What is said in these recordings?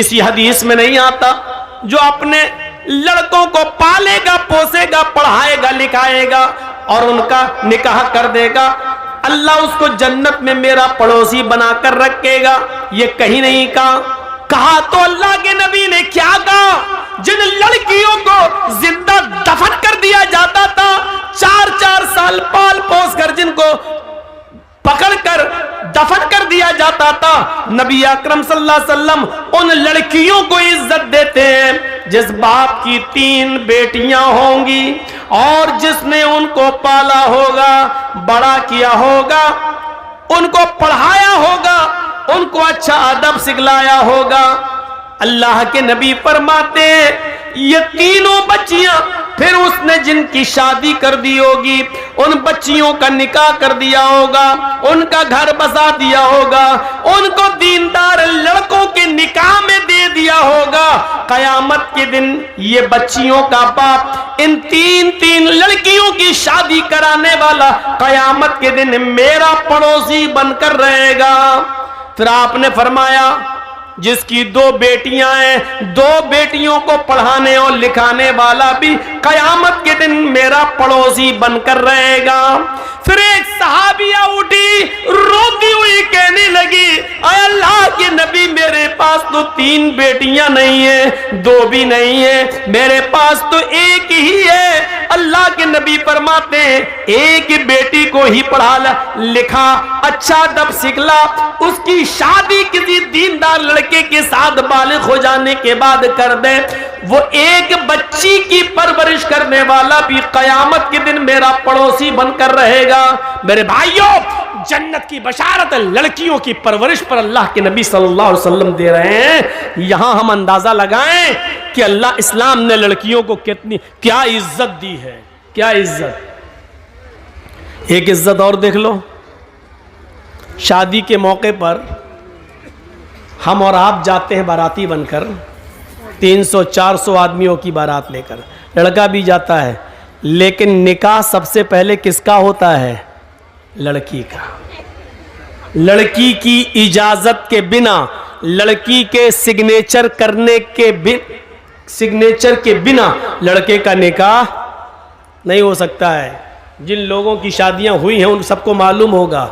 किसी हदीस में नहीं आता जो अपने लड़कों को पालेगा, पोसेगा, पढ़ाएगा, लिखाएगा और उनका निकाह कर देगा, अल्लाह उसको जन्नत में मेरा पड़ोसी बनाकर रखेगा। ये कहीं नहीं कहा तो अल्लाह के नबी ने क्या कहा? जिन लड़कियों को जिंदा दफन कर दिया जाता था, 4-4 साल पाल पोस कर जिनको पकड़कर दफन कर दिया जाता था, नबी अकरम सल्लल्लाहु अलैहि वसल्लम उन लड़कियों को इज्जत देते हैं जिस बाप की 3 बेटियां होंगी और जिसने उनको पाला होगा, बड़ा किया होगा, उनको पढ़ाया होगा, उनको अच्छा अदब सिखलाया होगा। अल्लाह के नबी फरमाते ये तीनों बच्चियां, फिर उसने जिनकी शादी कर दी होगी, उन बच्चियों का निकाह कर दिया होगा, उनका घर बसा दिया होगा, उनको दीनदार लड़कों के निकाह में दे दिया होगा। कयामत के दिन ये बच्चियों का बाप इन 3 लड़कियों की शादी कराने वाला कयामत के दिन मेरा पड़ोसी बनकर रहेगा। फिर आपने फरमाया जिसकी 2 बेटियां हैं, 2 बेटियों को पढ़ाने और लिखाने वाला भी कयामत के दिन मेरा पड़ोसी बनकर रहेगा। फिर एक सहाबिया उठी, रोती हुई कहने लगी, अल्लाह के नबी मेरे पास तो 3 बेटियां नहीं है, 2 भी नहीं है, मेरे पास तो एक ही है। अल्लाह के नबी फरमाते हैं एक बेटी को ही पढ़ा लिखा, अच्छा अदब सिखला, उसकी शादी किसी दीनदार लड़के के साथ बालिग हो जाने के बाद कर दे, वो एक बच्ची की परवरिश करने वाला भी कयामत के दिन मेरा पड़ोसी बनकर रहेगा। मेरे भाइयों, जन्नत की बशारत लड़कियों की परवरिश पर अल्लाह के नबी सल्लल्लाहु अलैहि वसल्लम दे रहे हैं। यहां हम अंदाजा लगाएं कि अल्लाह इस्लाम ने लड़कियों को क्या इज्जत दी है, क्या इज्जत। एक इज्जत और देख लो, शादी के मौके पर हम और आप जाते हैं बाराती बनकर, 300-400 आदमियों की बारात लेकर, लड़का भी जाता है, लेकिन निकाह सबसे पहले किसका होता है? लड़की का। लड़की की इजाजत के बिना, लड़की के सिग्नेचर के बिना लड़के का निकाह नहीं हो सकता है। जिन लोगों की शादियां हुई हैं उन सबको मालूम होगा,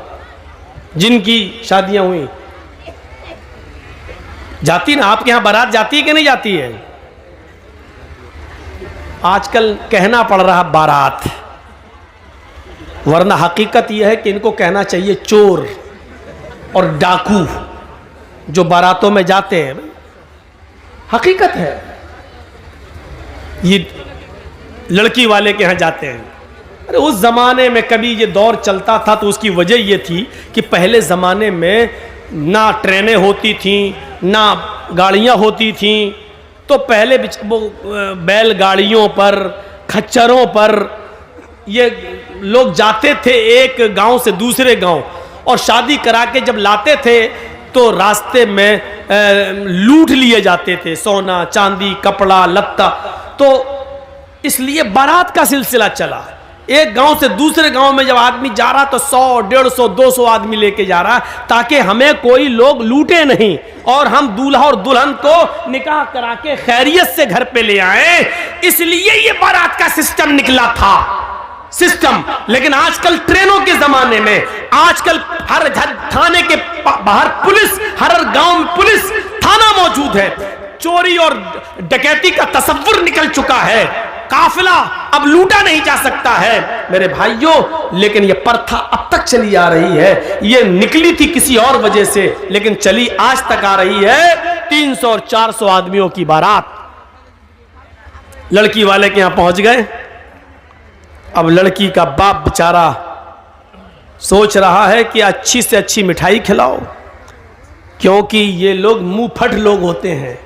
जिनकी शादियां हुई। जाती ना आपके यहां बारात जाती है कि नहीं जाती है? आजकल कहना पड़ रहा बारात, वरना हकीकत यह है कि इनको कहना चाहिए चोर और डाकू जो बारातों में जाते हैं। हकीकत है, ये लड़की वाले के यहां जाते हैं। अरे उस जमाने में कभी ये दौर चलता था तो उसकी वजह ये थी कि पहले जमाने में ना ट्रेनें होती थीं, ना गाड़ियां होती थीं, तो पहले बैलगाड़ियों पर, खच्चरों पर ये लोग जाते थे एक गांव से दूसरे गांव, और शादी करा के जब लाते थे तो रास्ते में लूट लिए जाते थे सोना, चांदी, कपड़ा, लत्ता। तो इसलिए बारात का सिलसिला चला। एक गांव से दूसरे गांव में जब आदमी जा रहा तो 100, 150, 200 आदमी लेके जा रहा, ताकि हमें कोई लोग लूटे नहीं और हम दूल्हा और दुल्हन को निकाह करा के खैरियत से घर पे ले आए। इसलिए ये बारात का सिस्टम निकला था, सिस्टम। लेकिन आजकल ट्रेनों के जमाने में, आजकल हर थाने के बाहर पुलिस, हर गांव में पुलिस थाना मौजूद है, चोरी और डकैती का तसव्वुर निकल चुका है, काफिला अब लूटा नहीं जा सकता है मेरे भाइयों। लेकिन यह प्रथा अब तक चली आ रही है, यह निकली थी किसी और वजह से, लेकिन चली आज तक आ रही है। 300 और 400 आदमियों की बारात लड़की वाले के यहां पहुंच गए। अब लड़की का बाप बेचारा सोच रहा है कि अच्छी से अच्छी मिठाई खिलाओ, क्योंकि ये लोग मुंह फट लोग होते हैं।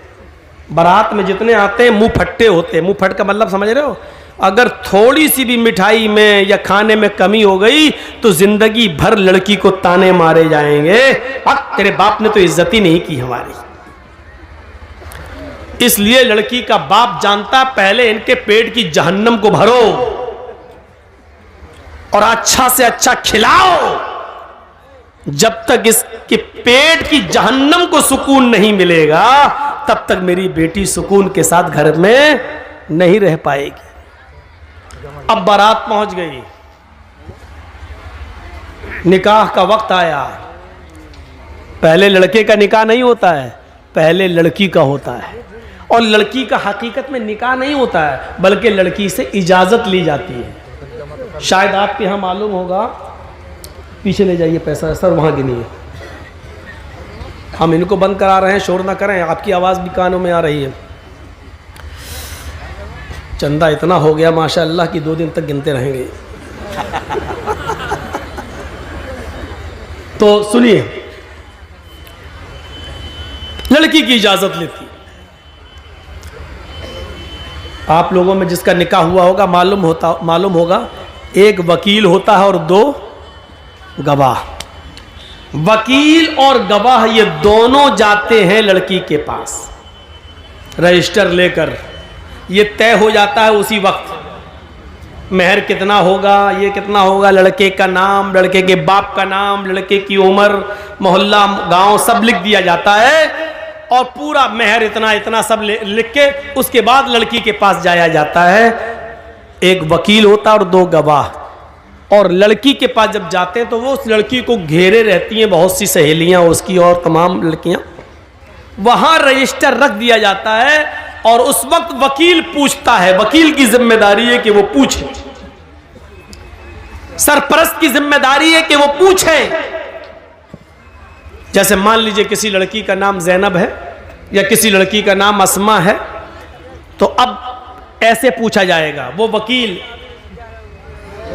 बारात में जितने आते हैं मुंह फट्टे होते हैं। मुंह फट का मतलब समझ रहे हो? अगर थोड़ी सी भी मिठाई में या खाने में कमी हो गई तो जिंदगी भर लड़की को ताने मारे जाएंगे, तेरे बाप ने तो इज्जत ही नहीं की हमारी। इसलिए लड़की का बाप जानता, पहले इनके पेट की जहन्नम को भरो और अच्छा से अच्छा खिलाओ। जब तक इसके पेट की जहन्नम को सुकून नहीं मिलेगा तब तक मेरी बेटी सुकून के साथ घर में नहीं रह पाएगी। अब बारात पहुंच गई, निकाह का वक्त आया। पहले लड़के का निकाह नहीं होता है, पहले लड़की का होता है। और लड़की का हकीकत में निकाह नहीं होता है, बल्कि लड़की से इजाज़त ली जाती है। शायद आपके यहाँ मालूम होगा, पीछे ले जाइए पैसा सर, वहाँ गिनिए। हम इनको बंद करा रहे हैं, शोर ना करें, आपकी आवाज़ भी कानों में आ रही है। चंदा इतना हो गया माशाअल्लाह कि 2 दिन तक गिनते रहेंगे। तो सुनिए, लड़की की इजाज़त लेती। आप लोगों में जिसका निकाह हुआ होगा मालूम होगा, एक वकील होता है और 2 गवाह। वकील और गवाह ये दोनों जाते हैं लड़की के पास रजिस्टर लेकर। ये तय हो जाता है उसी वक्त, मेहर कितना होगा, ये कितना होगा, लड़के का नाम, लड़के के बाप का नाम, लड़के की उम्र, मोहल्ला, गांव सब लिख दिया जाता है। और पूरा मेहर इतना इतना सब लिख के उसके बाद लड़की के पास जाया जाता है। एक वकील होता है और 2 गवाह। और लड़की के पास जब जाते हैं तो वो उस लड़की को घेरे रहती हैं बहुत सी सहेलियां उसकी और तमाम लड़कियां। वहां रजिस्टर रख दिया जाता है और उस वक्त वकील पूछता है। वकील की जिम्मेदारी है कि वो पूछे, सरपरस्त की जिम्मेदारी है कि वो पूछे। जैसे मान लीजिए किसी लड़की का नाम जैनब है या किसी लड़की का नाम अस्मा है, तो अब ऐसे पूछा जाएगा। वो वकील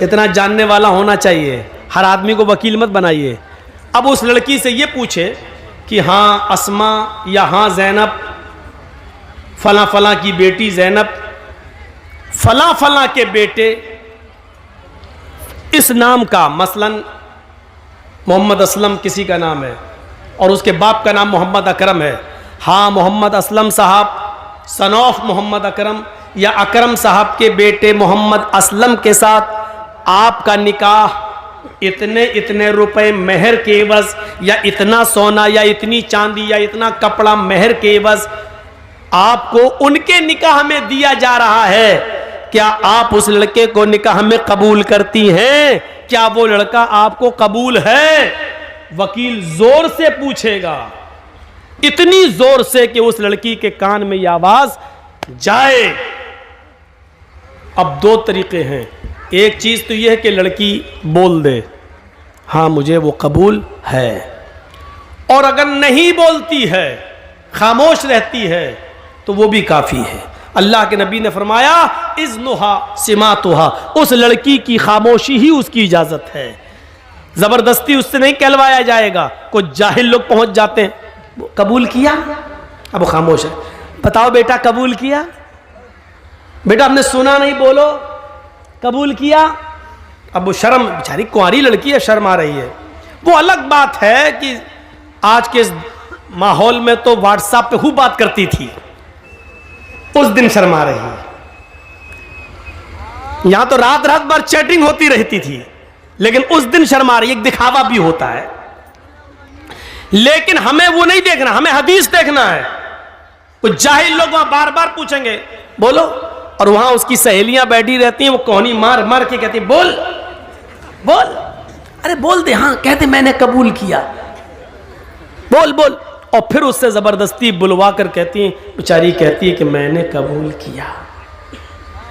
इतना जानने वाला होना चाहिए, हर आदमी को वकील मत बनाइए। अब उस लड़की से ये पूछे कि हाँ अस्मा या हाँ जैनब, फला फला की बेटी जैनब, फला फला के बेटे इस नाम का, मसलन मोहम्मद असलम किसी का नाम है और उसके बाप का नाम मोहम्मद अकरम है। हाँ मोहम्मद असलम साहब सनौफ मोहम्मद अकरम या अकरम साहब के बेटे मोहम्मद असलम के साथ आपका निकाह इतने इतने रुपए मेहर के एवज, या इतना सोना या इतनी चांदी या इतना कपड़ा मेहर के एवज आपको उनके निकाह में दिया जा रहा है। क्या आप उस लड़के को निकाह में कबूल करती हैं? क्या वो लड़का आपको कबूल है? वकील जोर से पूछेगा, इतनी जोर से कि उस लड़की के कान में यह आवाज जाए। अब 2 तरीके हैं। एक चीज तो यह है कि लड़की बोल दे हाँ मुझे वो कबूल है, और अगर नहीं बोलती है, खामोश रहती है, तो वो भी काफी है। अल्लाह के नबी ने फरमाया इज़्नुहा सिमातुहा, उस लड़की की खामोशी ही उसकी इजाजत है। जबरदस्ती उससे नहीं कहलवाया जाएगा। कुछ जाहिल लोग पहुंच जाते हैं, कबूल किया, अब वो खामोश है। बताओ बेटा कबूल किया? बेटा आपने सुना नहीं, बोलो कबूल किया। अब वो शर्म, बेचारी कुंवारी लड़की है, शर्म आ रही है। वो अलग बात है कि आज के माहौल में तो व्हाट्सएप पे खूब बात करती थी, उस दिन शर्मा रही है। यहां तो रात रात भर चैटिंग होती रहती थी, लेकिन उस दिन शर्मा रही है। एक दिखावा भी होता है, लेकिन हमें वो नहीं देखना, हमें हदीस देखना है। कुछ जाहिल लोग वहां बार बार पूछेंगे बोलो, और वहां उसकी सहेलियां बैठी रहती हैं, वो कोहनी मार मार के कहती बोल बोल, अरे बोल दे, हाँ कहते मैंने कबूल किया, बोल बोल। और फिर उससे जबरदस्ती बुलवा कर कहती है, बेचारी कहती है कि मैंने कबूल किया।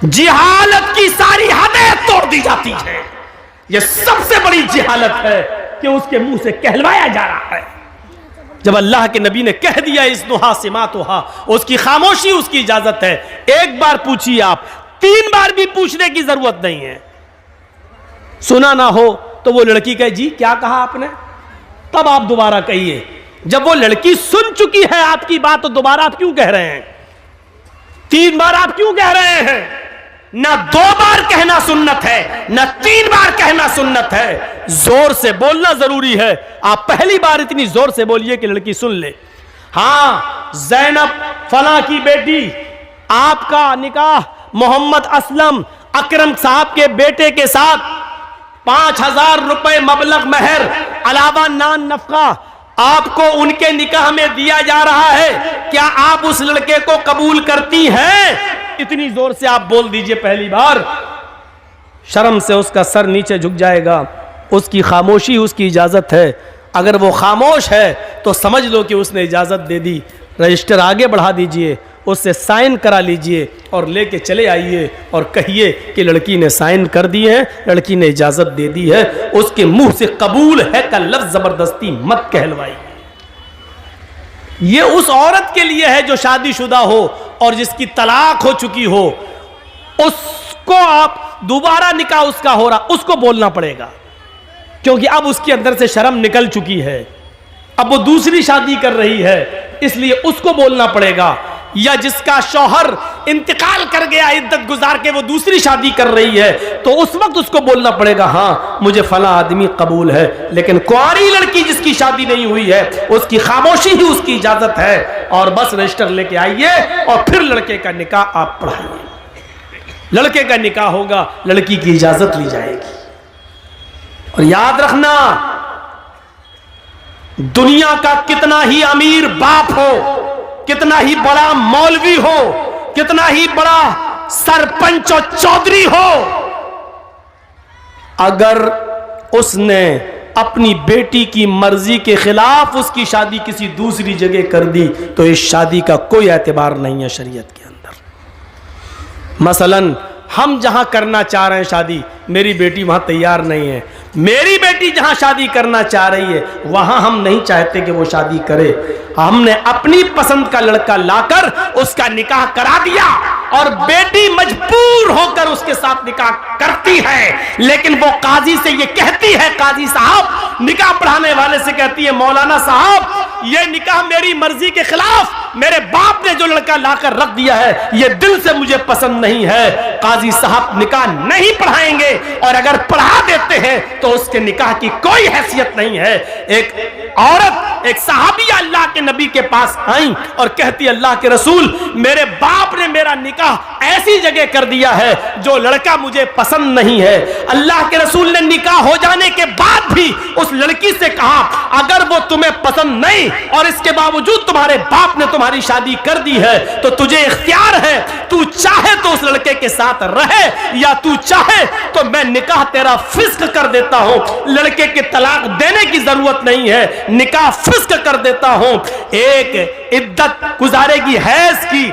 जिहालत की सारी हदें तोड़ दी जाती है। यह सबसे बड़ी जिहालत है कि उसके मुंह से कहलवाया जा रहा है। जब अल्लाह के नबी ने कह दिया इज़्नुहा सिमातुहा, उसकी खामोशी उसकी इजाजत है। एक बार पूछिए आप, 3 बार भी पूछने की जरूरत नहीं है। सुना ना हो तो वो लड़की कहे जी क्या कहा आपने, तब आप दोबारा कहिए। जब वो लड़की सुन चुकी है आपकी बात, तो दोबारा आप क्यों कह रहे हैं? 3 बार आप क्यों कह रहे हैं? ना 2 बार कहना सुन्नत है, ना 3 बार कहना सुन्नत है। जोर से बोलना जरूरी है। आप पहली बार इतनी जोर से बोलिए कि लड़की सुन ले। हाँ जैनब फला की बेटी, आपका निकाह मोहम्मद असलम अकरम साहब के बेटे के साथ 5000 रुपए मबलग मेहर, अलावा नान नफका आपको उनके निकाह में दिया जा रहा है, क्या आप उस लड़के को कबूल करती हैं? इतनी जोर से आप बोल दीजिए पहली बार। शर्म से उसका सर नीचे झुक जाएगा। उसकी खामोशी उसकी इजाजत है। अगर वो खामोश है तो समझ लो कि उसने इजाजत दे दी। रजिस्टर आगे बढ़ा दीजिए, उससे साइन करा लीजिए और लेके चले आइए और कहिए कि लड़की ने साइन कर दिए हैं, लड़की ने इजाजत दे दी है। उसके मुंह से कबूल है का लफ्ज जबरदस्ती मत कहलवाइए। ये उस औरत के लिए है जो शादीशुदा हो और जिसकी तलाक हो चुकी हो। उसको आप दोबारा निकाह उसका हो रहा, उसको बोलना पड़ेगा, क्योंकि अब उसके अंदर से शर्म निकल चुकी है। अब वो दूसरी शादी कर रही है, इसलिए उसको बोलना पड़ेगा। या जिसका शौहर इंतकाल कर गया, इद्दत गुजार के वो दूसरी शादी कर रही है, तो उस वक्त उसको बोलना पड़ेगा, हाँ मुझे फला आदमी कबूल है। लेकिन कुंवारी लड़की जिसकी शादी नहीं हुई है, उसकी खामोशी ही उसकी इजाजत है। और बस रजिस्टर लेके आइए और फिर लड़के का निकाह आप पढ़ाइए। लड़के का निकाह होगा, लड़की की इजाजत ली जाएगी। और याद रखना, दुनिया का कितना ही अमीर बाप हो, कितना ही बड़ा मौलवी हो, कितना ही बड़ा सरपंच और चौधरी हो, अगर उसने अपनी बेटी की मर्जी के खिलाफ उसकी शादी किसी दूसरी जगह कर दी तो इस शादी का कोई एतबार नहीं है शरीयत के अंदर। मसलन हम जहां करना चाह रहे हैं शादी, मेरी बेटी वहां तैयार नहीं है। मेरी बेटी जहां शादी करना चाह रही है वहां हम नहीं चाहते कि वो शादी करे। हमने अपनी पसंद का लड़का लाकर उसका निकाह करा दिया और बेटी मजबूर होकर उसके साथ निकाह करती है। लेकिन वो काजी से ये कहती है, काजी साहब निकाह पढ़ाने वाले से कहती है, मौलाना साहब ये निकाह मेरी मर्जी के खिलाफ, मेरे बाप ने जो लड़का लाकर रख दिया है ये दिल से मुझे पसंद नहीं है। काजी साहब निकाह नहीं पढ़ाएंगे और अगर पढ़ा देते हैं तो उसके निकाह की कोई हैसियत नहीं है। एक औरत, एक सहाबिया अल्लाह के नबी के पास आई और कहती, अल्लाह के रसूल मेरे बाप ने मेरा निकाह ऐसी जगह कर दिया है जो लड़का मुझे पसंद नहीं है। अल्लाह के रसूल ने निकाह हो जाने के बाद भी उस लड़की से कहा, अगर वो तुम्हें पसंद नहीं और इसके बावजूद तुम्हारे बाप ने तुम्हारी शादी कर दी है तो तुझे इख्तियार है, तू चाहे तो उस लड़के के साथ रहे या तू चाहे तो मैं निकाह तेरा फिस्क कर देता हूं। लड़के के तलाक देने की जरूरत नहीं है, निकाह फिस्क कर देता हूं। एक इद्दत गुजारेगी हैज की,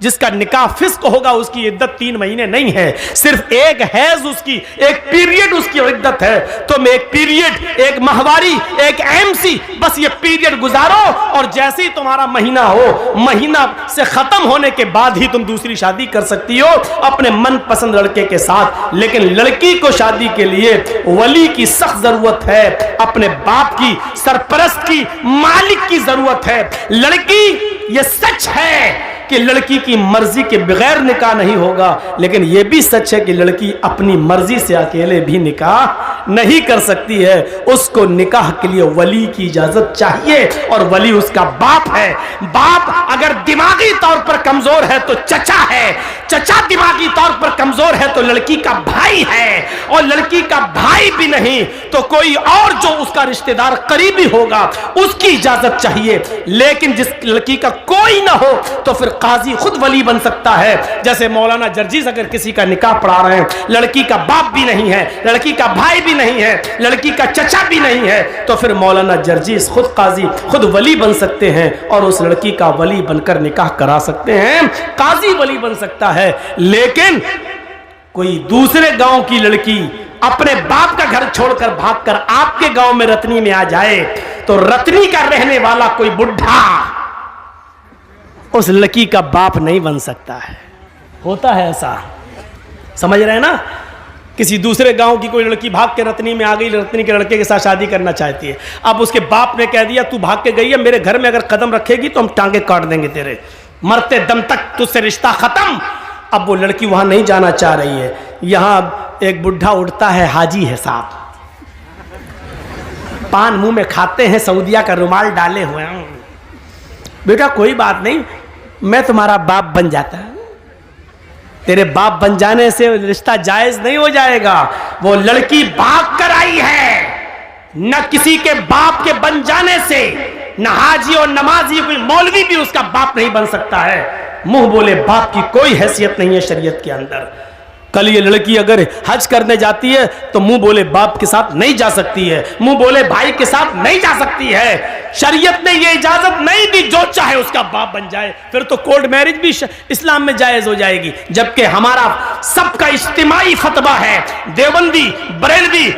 जिसका निकाह फिस्क होगा उसकी इद्दत 3 महीने नहीं है, सिर्फ एक हैज उसकी, एक पीरियड उसकी इद्दत है। तुम एक पीरियड, एक माहवारी, एक एमसी, बस ये पीरियड गुजारो और जैसे ही तुम्हारा महीना हो, महीना से खत्म होने के बाद ही तुम दूसरी शादी कर सकती हो अपने मनपसंद लड़के के साथ। लेकिन लड़की को शादी के लिए वली की सख्त जरूरत है, अपने बाप की, सरपरस्त की, मालिक की जरूरत है। लड़की, ये सच है कि लड़की की मर्जी के बगैर निकाह नहीं होगा, लेकिन यह भी सच है कि लड़की अपनी मर्जी से अकेले भी निकाह नहीं कर सकती है। उसको निकाह के लिए वली की इजाजत चाहिए और वली उसका बाप है। बाप अगर दिमागी तौर पर कमजोर है तो चचा है, चचा दिमागी तौर पर कमजोर है तो लड़की का भाई है, और लड़की का भाई भी नहीं तो कोई और जो उसका रिश्तेदार करीबी होगा उसकी इजाजत चाहिए। लेकिन जिस लड़की का कोई ना हो तो फिर काजी खुद वली बन सकता है। जैसे मौलाना जर्जीस अगर किसी का निकाह पढ़ा रहे हैं, लड़की का बाप भी नहीं है, लड़की का भाई भी नहीं है, लड़की का चचा भी नहीं है, तो फिर मौलाना जर्जीस खुद काजी, खुद वली बन सकते हैं और उस लड़की का वली बनकर निकाह करा सकते हैं। काजी वली बन सकता है। लेकिन कोई दूसरे गांव की लड़की अपने बाप का घर छोड़कर भागकर आपके गांव में रतनी में आ जाए तो रतनी का रहने वाला कोई बुढ़ा उस लड़की का बाप नहीं बन सकता है। होता है ऐसा, समझ रहे हैं ना। किसी दूसरे गांव की कोई लड़की भाग के रतनी में आ गई, रतनी के लड़के के साथ शादी करना चाहती है। अब उसके बाप ने कह दिया तू भाग के गई है, मेरे घर में अगर कदम रखेगी तो हम टांगे काट देंगे तेरे, मरते दम तक तुझसे रिश्ता खत्म। अब वो लड़की वहां नहीं जाना चाह रही है। यहां एक बुढ़ा उठता है, हाजी है साहब, पान मुंह में खाते हैं, सऊदिया का रुमाल डाले हुए हैं। बेटा कोई बात नहीं, मैं तुम्हारा बाप बन जाता। तेरे बाप बन जाने से रिश्ता जायज नहीं हो जाएगा। वो लड़की भाग कर आई है, न किसी के बाप के बन जाने से, न हाजी और नमाजी कोई मौलवी भी उसका बाप नहीं बन सकता है। मुंह बोले बाप की कोई हैसियत नहीं है शरीयत के अंदर। कल ये लड़की अगर हज करने जाती है तो मुंह बोले बाप के साथ नहीं जा सकती है, मुंह बोले भाई के साथ नहीं जा सकती है। शरीयत ने ये इजाजत नहीं दी जो चाहे उसका बाप बन जाए, फिर तो कोर्ट मैरिज भी इस्लाम में जायज हो जाएगी। जबकि हमारा सबका इज्तिमाई फतवा है, देवबंदी, बरेलवी,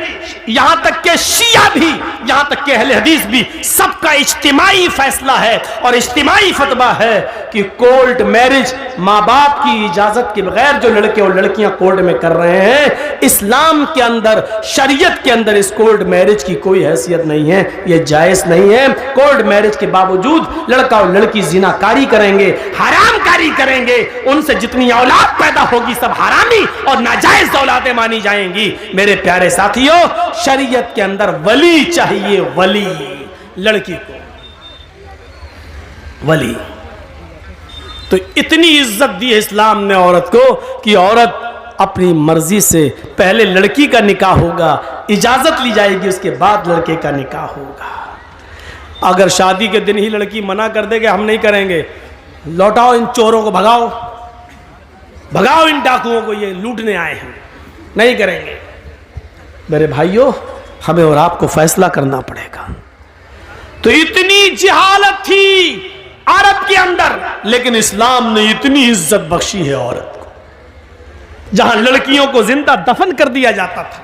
यहां तक के शिया भी, यहां तक के अहले हदीस भी, सबका इज्तिमाई फैसला है और इज्तिमाई फतवा है कि कोर्ट मैरिज माँ बाप की इजाजत के बगैर जो लड़के और लड़कियां कोर्ट में कर रहे हैं, इस्लाम के अंदर, शरीयत के अंदर इस कोर्ट मैरिज की कोई हैसियत नहीं है, ये जायज नहीं है। कोर्ट मैरिज के बावजूद लड़का और लड़की जिनाकारी करेंगे, हरामकारी करेंगे, उनसे जितनी औलाद पैदा होगी सब हरामी और नाजायज औलादें मानी जाएंगी। मेरे प्यारे साथियों, शरीयत के अंदर वली चाहिए, वली, लड़की को वली। तो इतनी इज्जत दी है इस्लाम ने औरत को कि औरत अपनी मर्जी से पहले लड़की का निकाह होगा, इजाजत ली जाएगी, उसके बाद लड़के का निकाह होगा। अगर शादी के दिन ही लड़की मना कर देगा हम नहीं करेंगे, लौटाओ इन चोरों को, भगाओ भगाओ इन डाकुओं को, ये लूटने आए हैं, नहीं करेंगे। मेरे भाइयों, हमें और आपको फैसला करना पड़ेगा। तो इतनी जिहालत थी अरब के अंदर, लेकिन इस्लाम ने इतनी इज्जत बख्शी है औरत को। जहां लड़कियों को जिंदा दफन कर दिया जाता था,